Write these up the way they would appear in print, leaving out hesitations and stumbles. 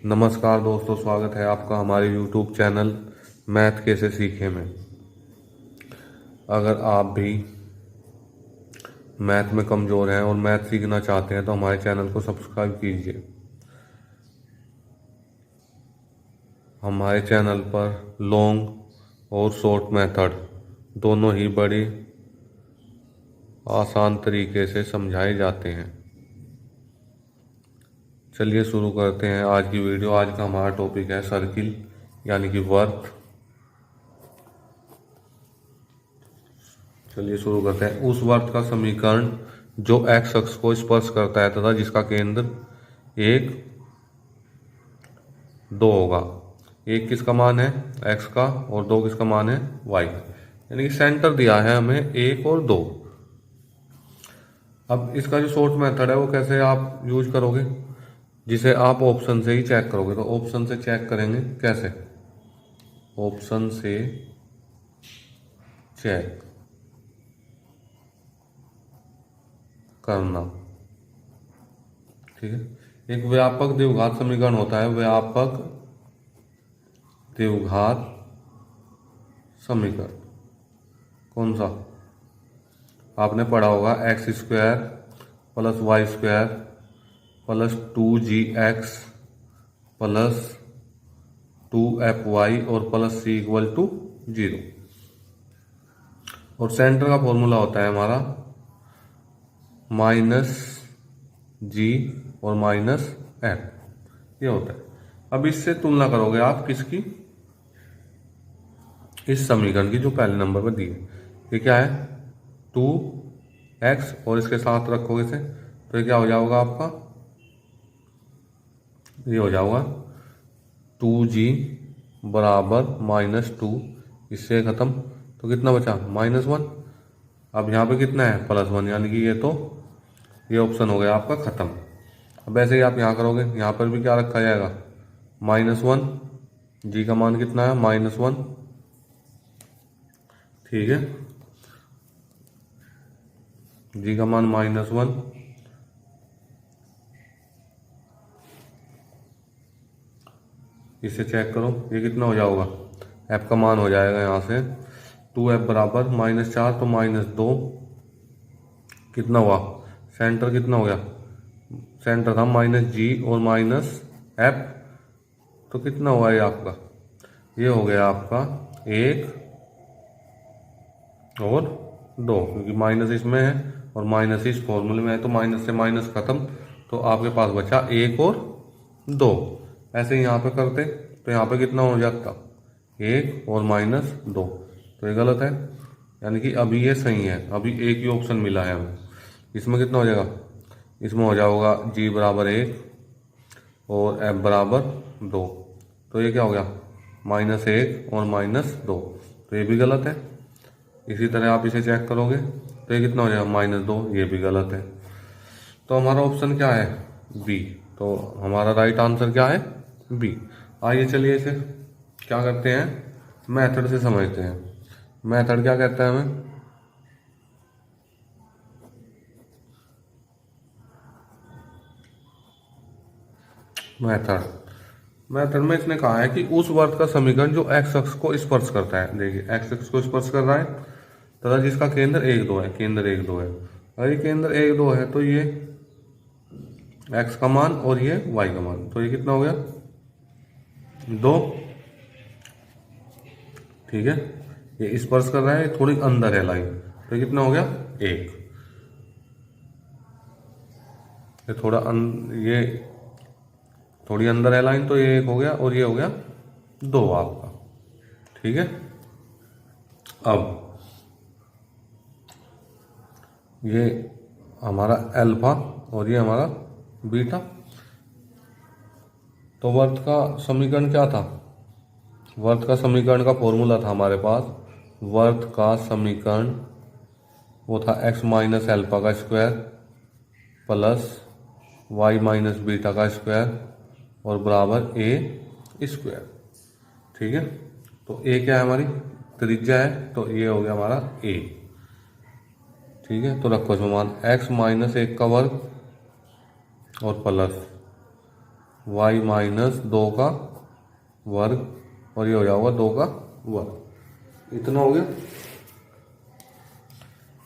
नमस्कार दोस्तों, स्वागत है आपका हमारे YouTube चैनल मैथ कैसे सीखे में। अगर आप भी मैथ में कमज़ोर हैं और मैथ सीखना चाहते हैं तो हमारे चैनल को सब्सक्राइब कीजिए। हमारे चैनल पर लॉन्ग और शॉर्ट मेथड दोनों ही बड़ी आसान तरीके से समझाए जाते हैं। चलिए शुरू करते हैं आज की वीडियो। आज का हमारा टॉपिक है सर्किल यानी कि वर्त। चलिए शुरू करते हैं। उस वर्त का समीकरण जो एक्स अक्ष को स्पर्श करता है तथा जिसका केंद्र 1, 2 होगा। 1 किसका मान है? एक्स का, और 2 किसका मान है? वाई का। यानी कि सेंटर दिया है हमें 1 और 2। अब इसका जो शॉर्ट मेथड है वो कैसे आप यूज करोगे, जिसे आप ऑप्शन से ही चेक करोगे। तो ऑप्शन से चेक करेंगे कैसे? ऑप्शन से चेक करना, ठीक है। एक व्यापक द्विघात समीकरण होता है, व्यापक द्विघात समीकरण। कौन सा? आपने पढ़ा होगा x square plus y square plus 2gx plus 2fy और प्लस c इक्वल टू 0। और सेंटर का फॉर्मूला होता है हमारा -g और -f, ये होता है। अब इससे तुलना करोगे आप किसकी? इस समीकरण की जो पहले नंबर पर दी है। ये क्या है? 2x और इसके साथ रखोगे इसे तो ये क्या हो जाएगा आपका? ये हो जाएगा 2g बराबर -2, इससे ख़त्म तो कितना बचा? -1। अब यहाँ पे कितना है? +1, यानी कि ये ऑप्शन हो गया आपका ख़त्म। अब ऐसे ही आप यहाँ करोगे, यहाँ पर भी क्या रखा जाएगा? -1। जी का मान कितना है? -1, ठीक है। जी का मान -1, इसे चेक करो, ये कितना हो जाएगा? f का मान हो जाएगा यहाँ से 2f बराबर -4 तो -2, कितना हुआ? सेंटर कितना हो गया? सेंटर था -g और -f, तो कितना हुआ ये आपका? ये हो गया आपका 1 और 2, क्योंकि माइनस इसमें है और माइनस इस फॉर्मूले में है, तो माइनस से माइनस खत्म, तो आपके पास बचा 1 और 2। ऐसे ही यहाँ पे करते तो यहाँ पे कितना हो जाता? 1 और -2, तो ये गलत है। यानी कि अभी ये सही है, अभी एक ही ऑप्शन मिला है हमें। इसमें कितना हो जाएगा? इसमें हो जाएगा g बराबर 1 और f बराबर 2, तो ये क्या हो गया? -1 और -2, तो ये भी गलत है। इसी तरह आप इसे चेक करोगे तो ये कितना हो जाएगा? -2, ये भी गलत है। तो हमारा ऑप्शन क्या है? बी। तो हमारा राइट आंसर क्या है? बी। आइए चलिए इसे क्या करते हैं, मेथड से समझते हैं। मेथड क्या कहता है हमें? मेथड में इसने कहा है कि उस वर्त का समीकरण जो एक्स अक्ष को स्पर्श करता है। देखिए एक्स अक्ष को स्पर्श कर रहा है तथा जिसका केंद्र 1, 2 है। केंद्र 1, 2 है। अगर ये केंद्र 1, 2 है तो ये एक्स का मान और ये वाई का मान, तो ये कितना हो गया? 2, ठीक है। ये स्पर्श कर रहा है, थोड़ी अंदर है लाइन, तो ये कितना हो गया? 1। ये थोड़ी अंदर है लाइन, तो ये 1 हो गया और ये हो गया 2 आपका, ठीक है। अब ये हमारा अल्फा और ये हमारा बीटा। तो वर्त का समीकरण क्या था? वर्त का समीकरण का फॉर्मूला था हमारे पास। वर्त का समीकरण वो था x माइनस अल्फा का square plus y minus beta का स्क्वायर और बराबर a स्क्वायर, ठीक है। तो a क्या है? हमारी त्रिज्या है, तो ये हो गया हमारा a, ठीक है। तो रखो इसमें मान x -1 का वर्ग और प्लस वाई माइनस 2 का वर्ग और ये हो जाएगा 2 का वर्ग। इतना हो गया।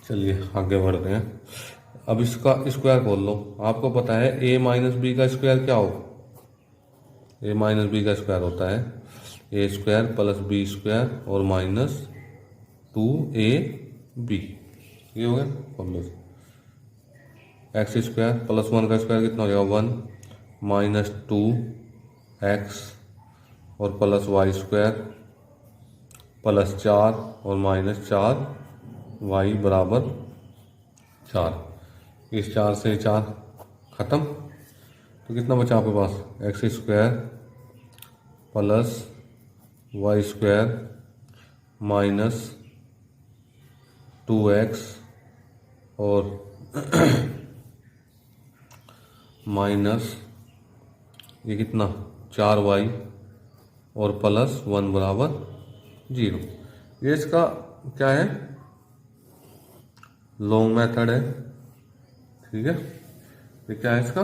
चलिए आगे बढ़ते हैं। अब इसका स्क्वायर खोल लो। आपको पता है ए माइनस बी का स्क्वायर क्या हो, ए माइनस बी का स्क्वायर होता है ए स्क्वायर प्लस बी स्क्वायर और माइनस 2ab। ये हो गया। खोल लो। एक्स स्क्वायर प्लस 1 का स्क्वायर कितना हो जाएगा 1 माइनस 2x और प्लस वाई स्क्वायर प्लस 4 और माइनस 4y बराबर 4। इस 4 से 4 खत्म। तो कितना बचा आपके पास x square plus y square minus 2x और माइनस ये कितना 4y और प्लस 1 बराबर 0। ये इसका क्या है, लॉन्ग मेथड है। ठीक है, ये क्या है इसका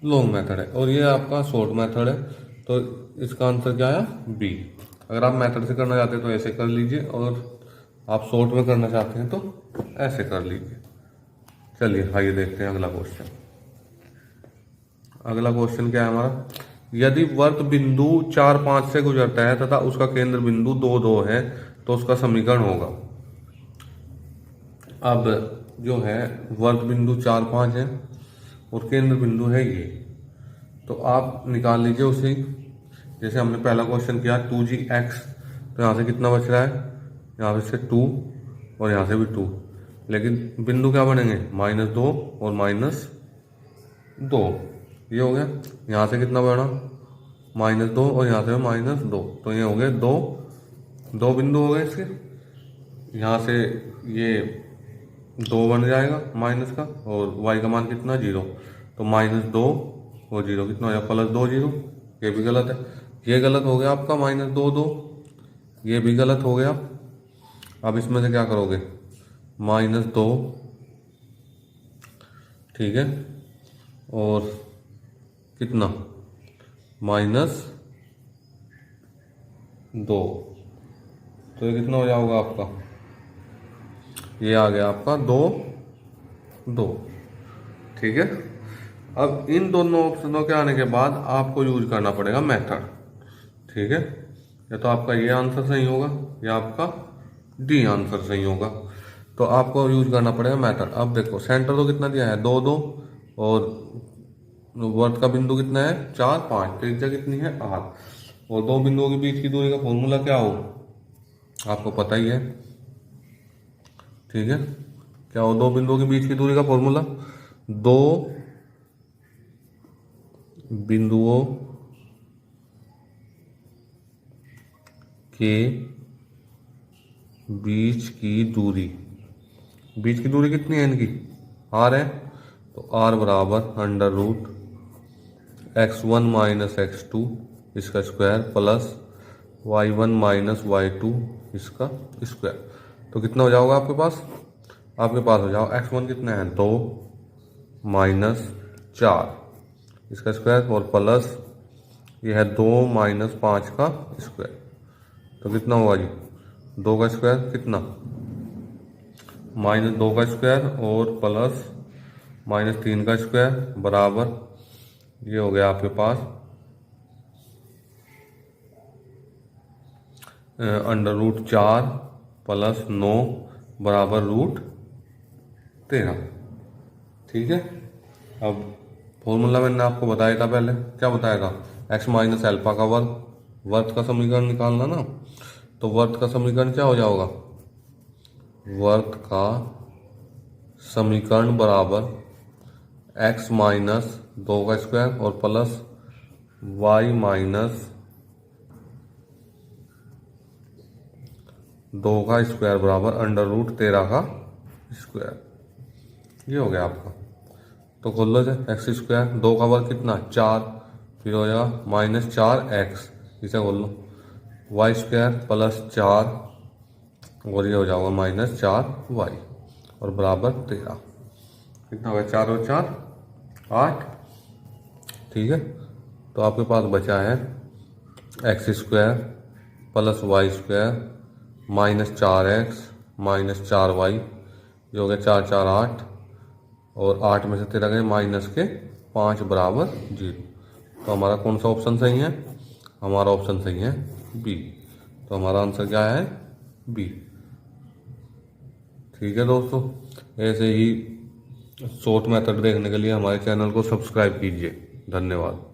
लॉन्ग मेथड है और ये आपका शॉर्ट मेथड है। तो इसका आंसर क्या आया बी। अगर आप मेथड से करना चाहते हैं तो ऐसे कर लीजिए और आप शॉर्ट में करना चाहते हैं तो ऐसे कर लीजिए। चलिए आइए देखते हैं अगला क्वेश्चन। अगला क्वेश्चन क्या है हमारा, यदि वर्त बिंदु 4 5 से गुजरता है तथा उसका केंद्र बिंदु 2 2 है तो उसका समीकरण होगा। अब जो है वर्त बिंदु 4 5 है और केंद्र बिंदु है ये, तो आप निकाल लीजिए उसे। जैसे हमने पहला क्वेश्चन किया 2gx, तो यहाँ से कितना बच रहा है, यहाँ से 2 और यहाँ से भी 2, लेकिन बिंदु क्या बनेंगे -2 और -2। ये हो गया। यहाँ से कितना बढ़ा -2 और यहाँ से -2, तो ये हो गए दो बिंदु हो गए इसके। यहाँ से ये 2 बन जाएगा माइनस का और y का मान कितना 0, तो -2 और 0 कितना हो जाएगा +2 0। ये भी गलत है, ये गलत हो गया आपका -2 2, ये भी गलत हो गया। अब इसमें से क्या करोगे -2, ठीक है, और कितना -2, तो ये कितना हो जाएगा आपका, ये आ गया आपका 2 2। ठीक है। अब इन दोनों ऑप्शनों के आने के बाद आपको यूज करना पड़ेगा मेथड। ठीक है, या तो आपका ये आंसर सही होगा या आपका डी आंसर सही होगा, तो आपको यूज करना पड़ेगा मेथड। अब देखो सेंटर तो कितना दिया है 2 2 और वर्त का बिंदु कितना है 4 5, त्रिज्या कितनी है 8 और दो बिंदुओं के बीच की दूरी का फॉर्मूला क्या हो आपको पता ही है। ठीक है, क्या हो दो बिंदुओं के बीच की दूरी का फॉर्मूला, दो बिंदुओं के बीच की दूरी कितनी है इनकी r है, तो r बराबर √x1 माइनस x2 इसका square plus y1 minus y2 इसका स्क्वायर। तो कितना हो जाएगा आपके पास हो जाएगा x1 कितना है 2 माइनस 4 इसका स्क्वायर और प्लस ये है 2 माइनस 5 का स्क्वायर। तो कितना होगा जी 2 का स्क्वायर कितना -2 का स्क्वायर और प्लस -3 का स्क्वायर बराबर ये हो गया आपके पास √4 प्लस 9 बराबर √13। ठीक है। अब फॉर्मूला मैंने आपको बताया था पहले, क्या बताया था x माइनस एल्फा का वर्ग, वर्त का समीकरण निकालना ना। तो वर्त का समीकरण क्या हो जाएगा, वर्त का समीकरण बराबर x माइनस 2 का स्क्वायर और प्लस y माइनस 2 का स्क्वायर बराबर √13 का स्क्वायर। ये हो गया आपका। तो खोल लो एक्स स्क्वायर 2 का वर्ग कितना 4, फिर हो जाएगा -4x, इसे खोल लो वाई स्क्वायर प्लस 4 और ये हो जाएगा -4y और बराबर 13। कितना होगा 4 और 4 8। ठीक है, तो आपके पास बचा है x square plus y square minus 4x minus 4y, जो हो गया 4 4 8, और 8 में से 13 गए माइनस के 5 बराबर 0। तो हमारा कौन सा ऑप्शन सही है? हमारा ऑप्शन सही है बी। तो हमारा आंसर क्या है? बी। ठीक है दोस्तों, ऐसे ही शॉर्ट मेथड देखने के लिए हमारे चैनल को सब्सक्राइब कीजिए। धन्यवाद।